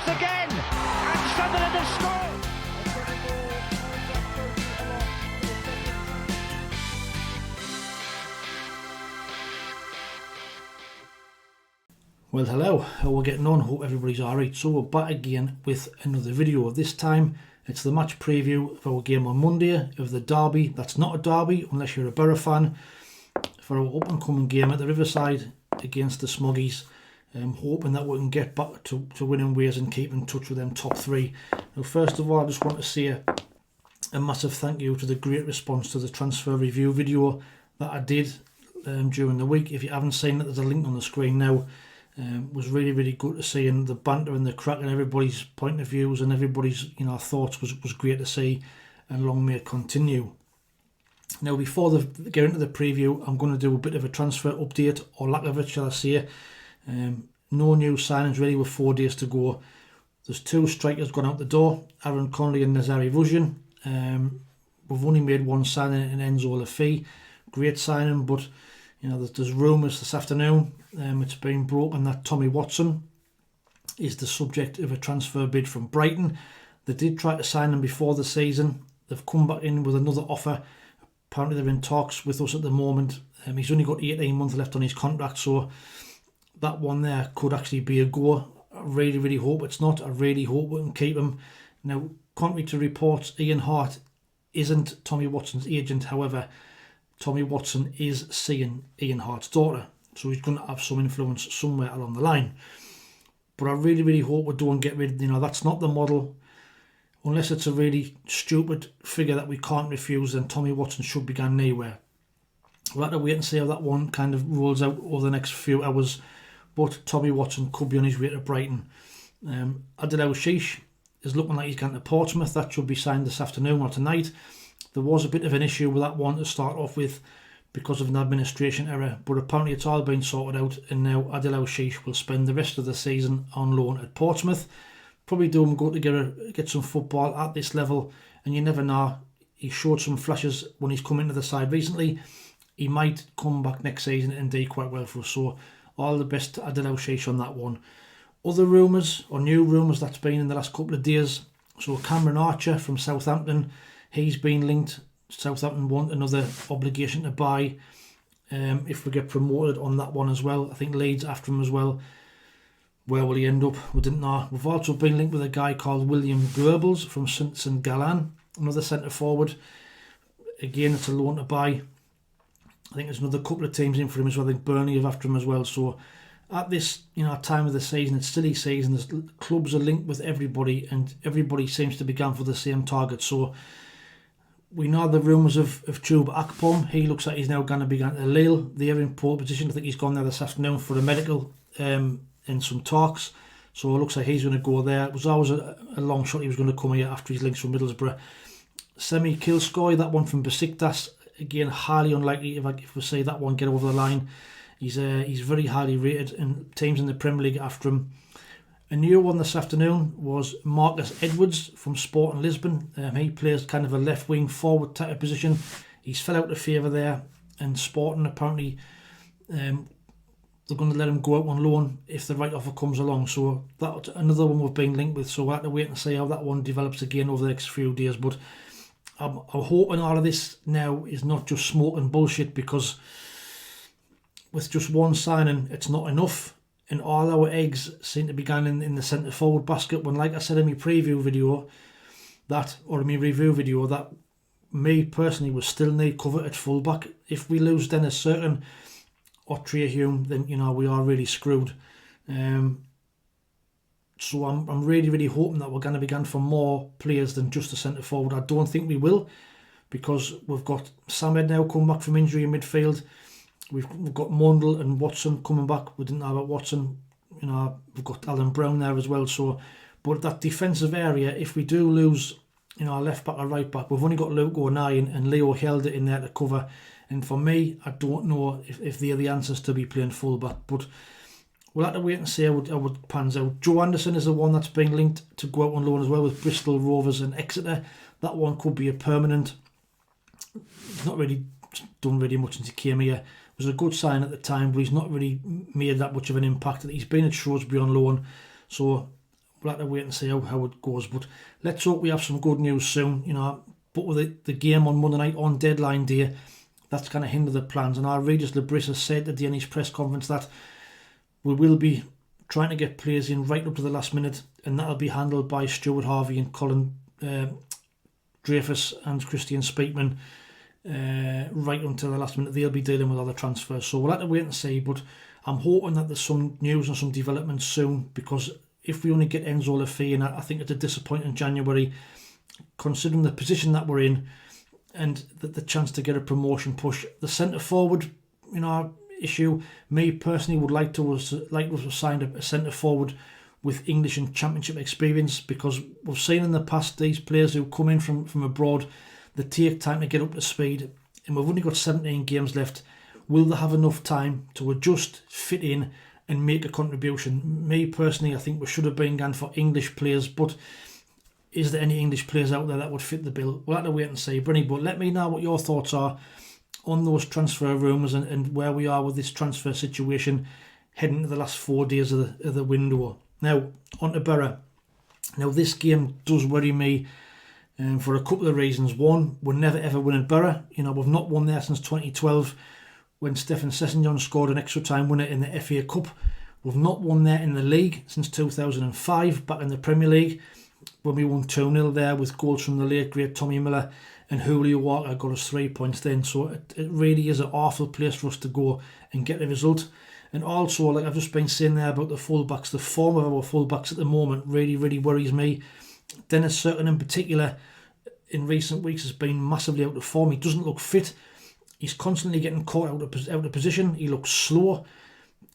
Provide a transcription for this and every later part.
chance again, and Sunderland have scored. Well, hello, how we're getting on? Hope everybody's alright. So we're back again with another video. This time it's the match preview of our game on Monday of the derby. That's not a derby unless you're a Borough fan, for our up and coming game at the Riverside against the Smoggies. Hoping that we can get back to winning ways and keep in touch with them top three. Now, first of all, I just want to say a massive thank you to the great response to the transfer review video that I did during the week. If you haven't seen it, there's a link on the screen now. Was really good to see, and the banter and the crack and everybody's point of views and everybody's thoughts was great to see, and long may it continue. Now, before get into the preview, I'm going to do a bit of a transfer update, or lack of it, shall I say. No new signings really with 4 days to go. There's 2 strikers gone out the door, Aaron Connolly and Nazari Vujian. We've only made 1 signing in Enzo Lafi. Great signing, but there's rumours this afternoon. It's been broken that Tommy Watson is the subject of a transfer bid from Brighton. They did try to sign him before the season. They've come back in with another offer. Apparently they're in talks with us at the moment. He's only got 18 months left on his contract, so that one there could actually be a go. I really hope it's not. I really hope we can keep him. Now, contrary to reports, Ian Hart isn't Tommy Watson's agent. However, Tommy Watson is seeing Ian Hart's daughter, so he's going to have some influence somewhere along the line. But I really hope we don't get rid of, that's not the model. Unless it's a really stupid figure that we can't refuse, then Tommy Watson should be going anywhere. We'll have to wait and see how that one kind of rolls out over the next few hours. But Tommy Watson could be on his way to Brighton. Adil El-Shish is looking like he's going to Portsmouth. That should be signed this afternoon or tonight. There was a bit of an issue with that one to start off with because of an administration error, but apparently it's all been sorted out, and now Adil El-Shish will spend the rest of the season on loan at Portsmouth. Probably do him good to get some football at this level, and you never know. He showed some flashes when he's come into the side recently. He might come back next season and do quite well for us, so all the best to Adil El-Shish on that one. Other rumours, or new rumours that's been in the last couple of days. So Cameron Archer from Southampton, he's been linked. Southampton want another obligation to buy if we get promoted on that one as well. I think Leeds after him as well. Where will he end up? We didn't know. We've also been linked with a guy called William Goebbels from St Gallen, another centre forward. Again, it's a loan to buy. I think there's another couple of teams in for him as well. I think Burnley have after him as well. So at this time of the season, it's silly season. Clubs are linked with everybody, and everybody seems to be going for the same target. So we know the rumours of Chuba Akpom. He looks like he's now going to be going to Lille. They're in pole position. I think he's gone there this afternoon for a medical and some talks. So it looks like he's going to go there. It was always a long shot he was going to come here after his links from Middlesbrough. Semi Kilskoy, that one from Besiktas. Again, highly unlikely if we see that one get over the line. He's very highly rated, and teams in the Premier League after him. A new one this afternoon was Marcus Edwards from Sporting Lisbon. He plays kind of a left-wing forward type of position. He's fell out of favour there, and Sporting apparently they're going to let him go out on loan if the right offer comes along. So that's another one we've been linked with. So we'll have to wait and see how that one develops again over the next few days. But I'm hoping all of this now is not just smoke and bullshit, because with just one signing, it's not enough. And all our eggs seem to be going in the centre forward basket, when, like I said in my preview video, my review video, that me personally will still need cover at fullback. If we lose Dennis Certain or Trey Hume, then we are really screwed. So I'm really hoping that we're going to be going for more players than just a centre forward. I don't think we will, because we've got Samed now come back from injury in midfield. We've got Mundle and Watson coming back. We didn't know about Watson. We've got Alan Brown there as well. So, but that defensive area, if we do lose, our left back or right back, we've only got Luke O'Neill and Leo Helder in there to cover. And for me, I don't know if they're the answers to be playing full back. But we'll have to wait and see how it pans out. Joe Anderson is the one that's been linked to go out on loan as well with Bristol Rovers and Exeter. That one could be a permanent. He's not really done really much since he came here. It was a good sign at the time, but he's not really made that much of an impact. He's been at Shrewsbury on loan, so we'll have to wait and see how it goes. But let's hope we have some good news soon, But with the game on Monday night on deadline day, that's going to hinder the plans. And our Regis Labrissa said at the NE's press conference that we will be trying to get players in right up to the last minute, and that'll be handled by Stuart Harvey and Colin Dreyfus and Christian Speakman right until the last minute. They'll be dealing with other transfers. So we'll have to wait and see. But I'm hoping that there's some news and some developments soon, because if we only get Enzo Lafay, I think it's a disappointing January, considering the position that we're in and the chance to get a promotion push. The centre forward, issue. Me personally would like to have signed a centre forward with English and Championship experience, because we've seen in the past these players who come in from abroad, they take time to get up to speed, and we've only got 17 games left. Will they have enough time to adjust, fit in, and make a contribution? Me personally, I think we should have been going for English players, but is there any English players out there that would fit the bill? We'll have to wait and see, Brinny. But let me know what your thoughts are on those transfer rumours and where we are with this transfer situation heading to the last 4 days of the window. Now, on to Borough. Now, this game does worry me for a couple of reasons. One, we're never ever winning Borough. We've not won there since 2012 when Stefan Sessegnon scored an extra time winner in the FA Cup. We've not won there in the league since 2005, back in the Premier League, when we won 2-0 there with goals from the late great Tommy Miller, and Julio Walker got us 3 points then. So it really is an awful place for us to go and get a result. And also, like I've just been saying there about the fullbacks, the form of our fullbacks at the moment really, really worries me. Dennis Certain in particular in recent weeks has been massively out of form. He doesn't look fit. He's constantly getting caught out of position. He looks slow,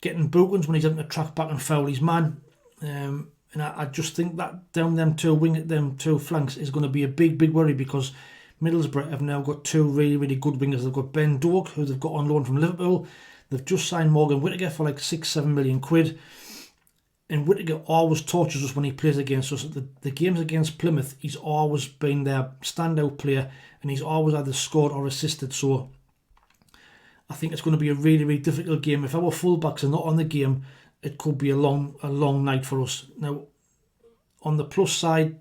getting bookings when he's having to track back and foul his man. And I just think that down them two flanks is going to be a big, big worry, because Middlesbrough have now got two really, really good wingers. They've got Ben Doak, who they've got on loan from Liverpool. They've just signed Morgan Whittaker for like 6-7 million quid. And Whittaker always tortures us when he plays against us. The games against Plymouth, he's always been their standout player, and he's always either scored or assisted. So I think it's going to be a really, really difficult game. If our fullbacks are not on the game, it could be a long night for us. Now, on the plus side,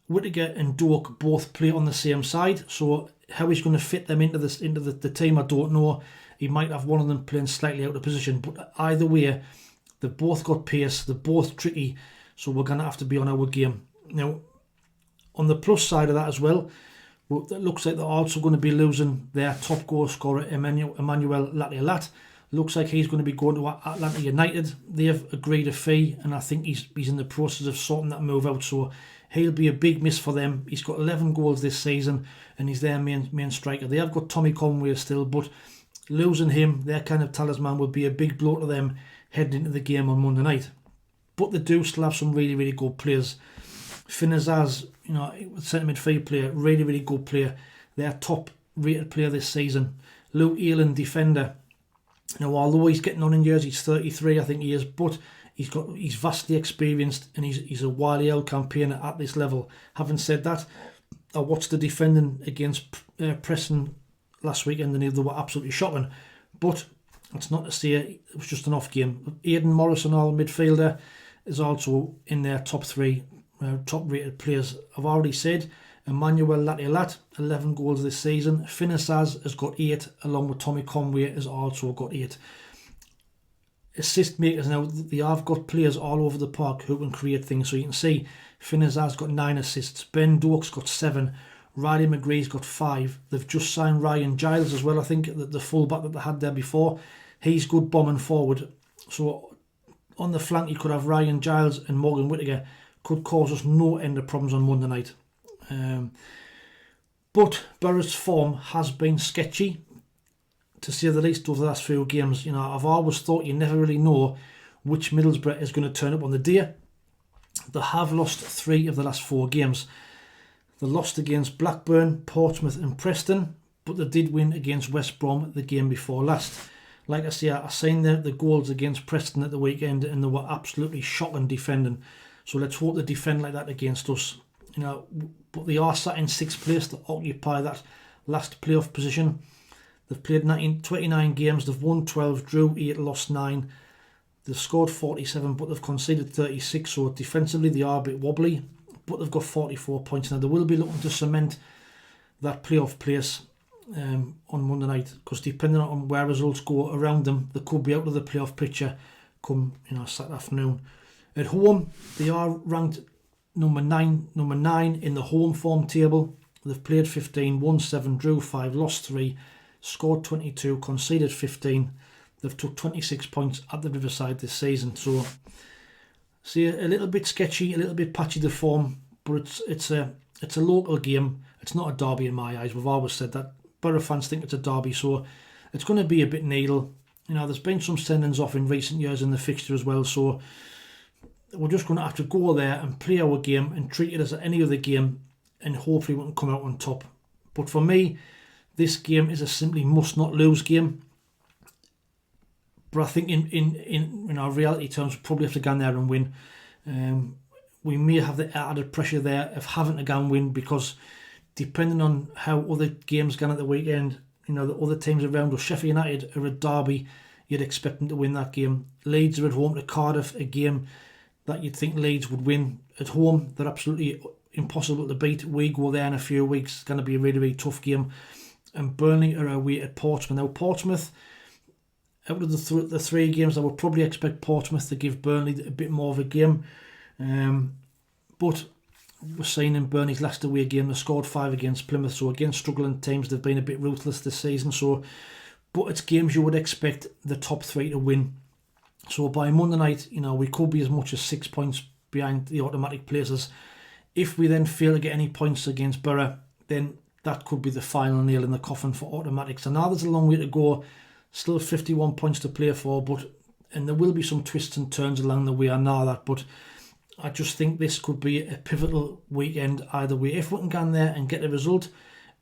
Whittaker and Doak both play on the same side, so how he's going to fit them into the team, I don't know. He might have one of them playing slightly out of position, but either way, they've both got pace, they're both tricky, so we're going to have to be on our game. Now, on the plus side of that as well, it looks like they're also going to be losing their top goal scorer, Emmanuel Latiolat. Looks like he's going to be going to Atlanta United. They've agreed a fee, and I think he's in the process of sorting that move out, so he'll be a big miss for them. He's got 11 goals this season, and he's their main striker. They have got Tommy Conway still, but losing him, their kind of talisman, would be a big blow to them heading into the game on Monday night. But they do still have some really, really good players. Finazaz, centre midfield player, really, really good player. Their top rated player this season. Luke Elan, defender. Although he's getting on in years, he's 33, I think he is, but he's vastly experienced, and he's a wily old campaigner at this level. Having said that, I watched the defending against Preston last weekend, and they were absolutely shocking. But that's not to say it was just an off game. Aidan Morrison, our midfielder, is also in their top three top rated players. I've already said Emmanuel Latiolat, 11 goals this season. Finazaz has got 8, along with Tommy Conway has also got 8. Assist makers now, they have got players all over the park who can create things. So you can see Finazaz got 9 assists, Ben Doak's got 7, Riley McGree's got 5. They've just signed Ryan Giles as well, I think, the fullback that they had there before. He's good bombing forward. So on the flank you could have Ryan Giles and Morgan Whittaker, could cause us no end of problems on Monday night. But Borough's form has been sketchy, to say the least, over the last few games. I've always thought you never really know which Middlesbrough is going to turn up on the day. They have lost 3 of the last 4 games. They lost against Blackburn, Portsmouth and Preston, but they did win against West Brom the game before last. Like I say, I seen the goals against Preston at the weekend, and they were absolutely shocking defending. So let's hope they defend like that against us. But they are sat in 6th place to occupy that last playoff position. They've played 29 games, they've won 12, drew 8, lost 9. They've scored 47, but they've conceded 36, so defensively they are a bit wobbly, but they've got 44 points. Now, they will be looking to cement that playoff place on Monday night, because depending on where results go around them, they could be out of the playoff picture come Saturday afternoon. At home, they are ranked number 9 in the home form table. They've played 15, won 7, drew 5, lost 3, scored 22, conceded 15. They've took 26 points at the Riverside this season. So, see, a little bit sketchy, a little bit patchy the form, but it's a local game. It's not a derby in my eyes. We've always said that. Borough fans think it's a derby, so it's going to be a bit needle. There's been some sendings off in recent years in the fixture as well, so we're just going to have to go there and play our game and treat it as any other game, and hopefully we can come out on top. But for me, this game is a simply must-not-lose game. But I think in our reality terms, we probably have to go in there and win. We may have the added pressure there of having to go and win, because depending on how other games go at the weekend, the other teams around us, Sheffield United are a derby, you'd expect them to win that game. Leeds are at home to Cardiff, a game that you'd think Leeds would win. At home, they're absolutely impossible to beat. We go there in a few weeks, it's going to be a really, really tough game. And Burnley are away at Portsmouth. Now, Portsmouth, out of the 3 games, I would probably expect Portsmouth to give Burnley a bit more of a game. But we're seeing in Burnley's last away game, they scored 5 against Plymouth. So against struggling teams, they've been a bit ruthless this season. But it's games you would expect the top 3 to win. So by Monday night, we could be as much as 6 points behind the automatic places. If we then fail to get any points against Borough, then that could be the final nail in the coffin for automatics. And now there's a long way to go. Still 51 points to play for, and there will be some twists and turns along the way, I know that, but I just think this could be a pivotal weekend either way. If we can go in there and get a result,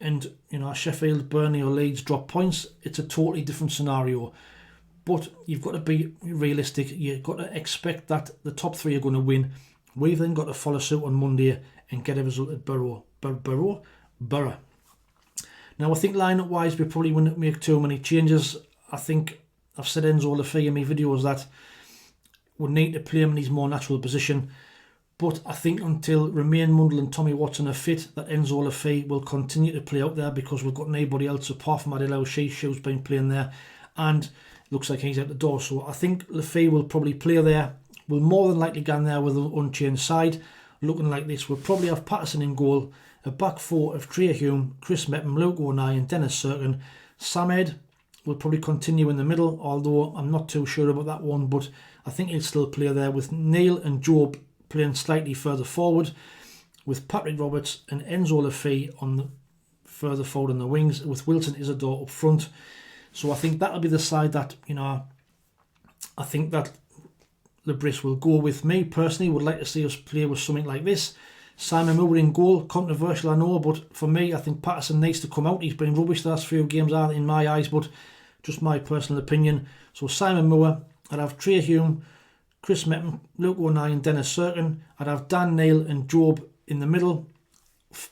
and Sheffield, Burnley or Leeds drop points, it's a totally different scenario. But you've got to be realistic. You've got to expect that the top 3 are going to win. We've then got to follow suit on Monday and get a result at Borough. Now, I think lineup wise, we probably wouldn't make too many changes. I think I've said Enzo Lafay in my videos that we need to play him in his more natural position. But I think until Romain Mundle and Tommy Watson are fit, that Enzo Lafay will continue to play out there, because we've got nobody else apart from Adil Sheesh who's been playing there, and it looks like he's out the door. So I think Lafay will probably play there. We'll more than likely go in there with an unchanged side. Looking like this, we'll probably have Patterson in goal, a back 4 of Trey Hume, Chris Mepham, Luke O'Neill and Dennis Serkin. Samed will probably continue in the middle, although I'm not too sure about that one, but I think he'll still play there, with Neil and Job playing slightly further forward, with Patrick Roberts and Enzo Lafay on the further forward on the wings, with Wilson Isidore up front. So I think that'll be the side that, I think that Lebris will go with. Me personally would like to see us play with something like this. Simon Moore in goal, controversial I know, but for me I think Patterson needs to come out. He's been rubbish the last few games in my eyes, but just my personal opinion. So Simon Moore, I'd have Trey Hume, Chris Mepham, Luke O'Neill and Dennis Serkin. I'd have Dan Neil and Job in the middle.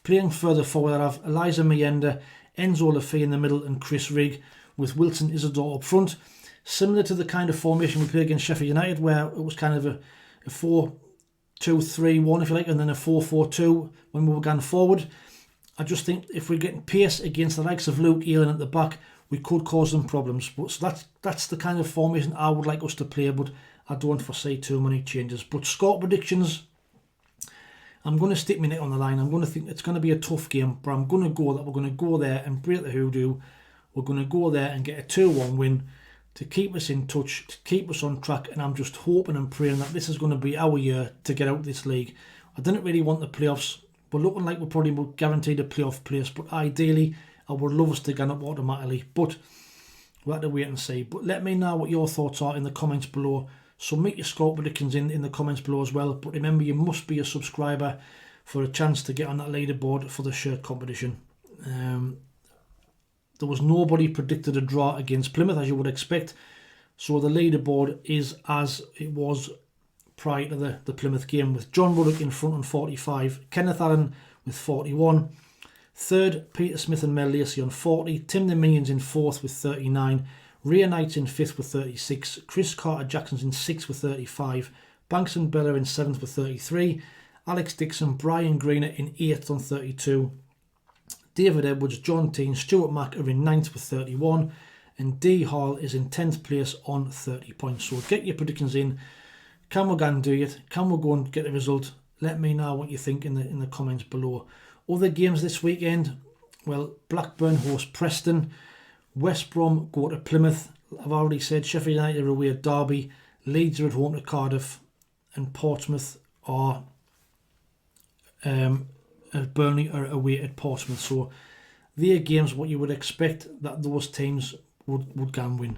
Playing further forward, I'd have Eliza Mayenda, Enzo Lafay in the middle and Chris Rigg, with Wilson Isidore up front. Similar to the kind of formation we played against Sheffield United, where it was kind of a 4-2-3-1, if you like, and then a 4-4-2 when we were going forward. I just think if we're getting pace against the likes of Luke Ealing at the back, we could cause them problems. But so that's the kind of formation I would like us to play, but I don't foresee too many changes. But score predictions, I'm going to stick my neck on the line. I'm going to think it's going to be a tough game, but I'm going to go that we're going to go there and break the hoodoo. We're going to go there and get a 2-1 win to keep us in touch, to keep us on track, and I'm just hoping and praying that this is going to be our year to get out of this league. I didn't really want the playoffs, but looking like we're probably guaranteed a playoff place, but ideally I would love us to get up automatically, but we'll have to wait and see. But let me know what your thoughts are in the comments below. Submit your score predictions in the comments below as well, but remember you must be a subscriber for a chance to get on that leaderboard for the shirt competition. There was nobody predicted a draw against Plymouth, as you would expect. So the leaderboard is as it was prior to the Plymouth game, with John Ruddock in front on 45, Kenneth Allen with 41, third Peter Smith and Mel Lacey on 40, Tim the Minions in fourth with 39, Ria Knight's in 5th with 36. Chris Carter-Jackson's in 6th with 35. Banks and Bella in 7th with 33. Alex Dixon, Brian Greener in 8th on 32. David Edwards, John T and Stuart Mack are in 9th with 31. And D Hall is in 10th place on 30 points. So get your predictions in. Can we go and do it? Can we go and get the result? Let me know what you think in the comments below. Other games this weekend, well, Blackburn host Preston. West Brom go to Plymouth. I've already said Sheffield United are away at Derby. Leeds are at home to Cardiff. And Portsmouth are... Burnley are away at Portsmouth. So they are games what you would expect that those teams would go and win.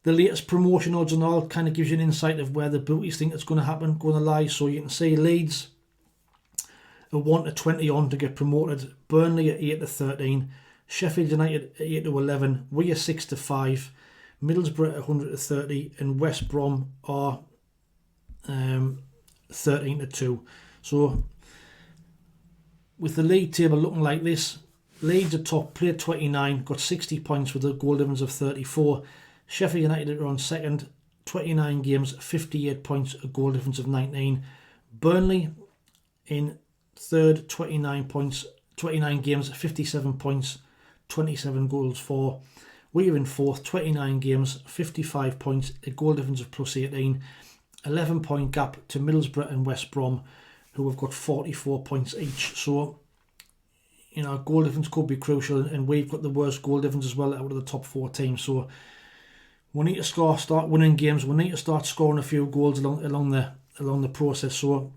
The latest promotion odds and all kind of gives you an insight of where the bookies think it's going to happen, going to lie. So you can see Leeds are 1 to 20 on to get promoted. Burnley at 8 to 13. Sheffield United at 8 to 11. We are 6 to 5. Middlesbrough at 100 to 30. And West Brom are 13 to 2. So with the league table looking like this, Leeds are top, played 29, got 60 points with a goal difference of 34. Sheffield United are on second, 29 games, 58 points, a goal difference of 19. Burnley in third, 29 points, 29 games, 57 points, 27 goals for. We are in fourth, 29 games, 55 points, a goal difference of plus 18. 11 point gap to Middlesbrough and West Brom, who have got 44 points each. So, you know, goal difference could be crucial, and we've got the worst goal difference as well out of the top 4 teams. So we need to start winning games. We need to start scoring a few goals along the process. So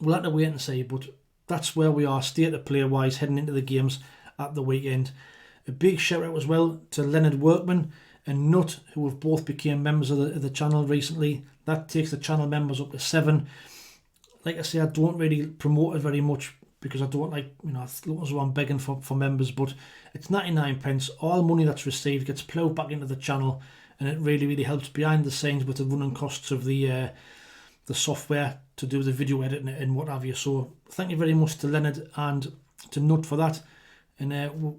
we'll have to wait and see. But that's where we are, state of play wise, heading into the games at the weekend. A big shout out as well to Leonard Workman and Nut, who have both become members of the channel recently. That takes the channel members up to 7. Like I say, I don't really promote it very much because I don't like, you know, it looks as though I'm begging for members, but it's 99 pence. All money that's received gets ploughed back into the channel, and it really, really helps behind the scenes with the running costs of the software to do the video editing and what have you. So thank you very much to Leonard and to Nut for that, and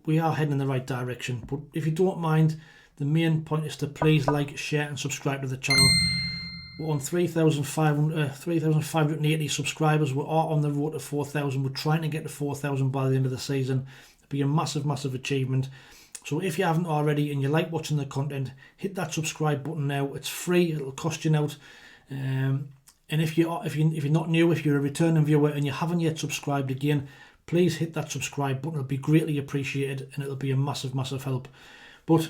we are heading in the right direction. But if you don't mind, the main point is to please like, share and subscribe to the channel. We're on 3,580 subscribers. We are on the road to 4,000. We're trying to get to 4,000 by the end of the season. It'll be a massive, massive achievement. So if you haven't already and you like watching the content, hit that subscribe button now. It's free. It'll cost you nought. And if you're not new, if you're a returning viewer and you haven't yet subscribed again, please hit that subscribe button. It'll be greatly appreciated, and it'll be a massive, massive help. But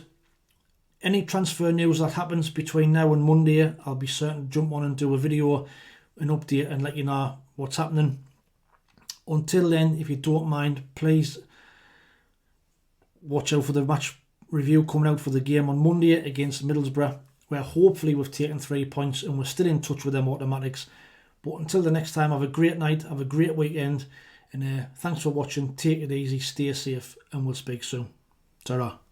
any transfer news that happens between now and Monday, I'll be certain to jump on and do a video, an update, and let you know what's happening. Until then, if you don't mind, please watch out for the match review coming out for the game on Monday against Middlesbrough, where hopefully we've taken 3 points and we're still in touch with them automatics. But until the next time, have a great night, have a great weekend, and thanks for watching. Take it easy, stay safe, and we'll speak soon. Ta-ra.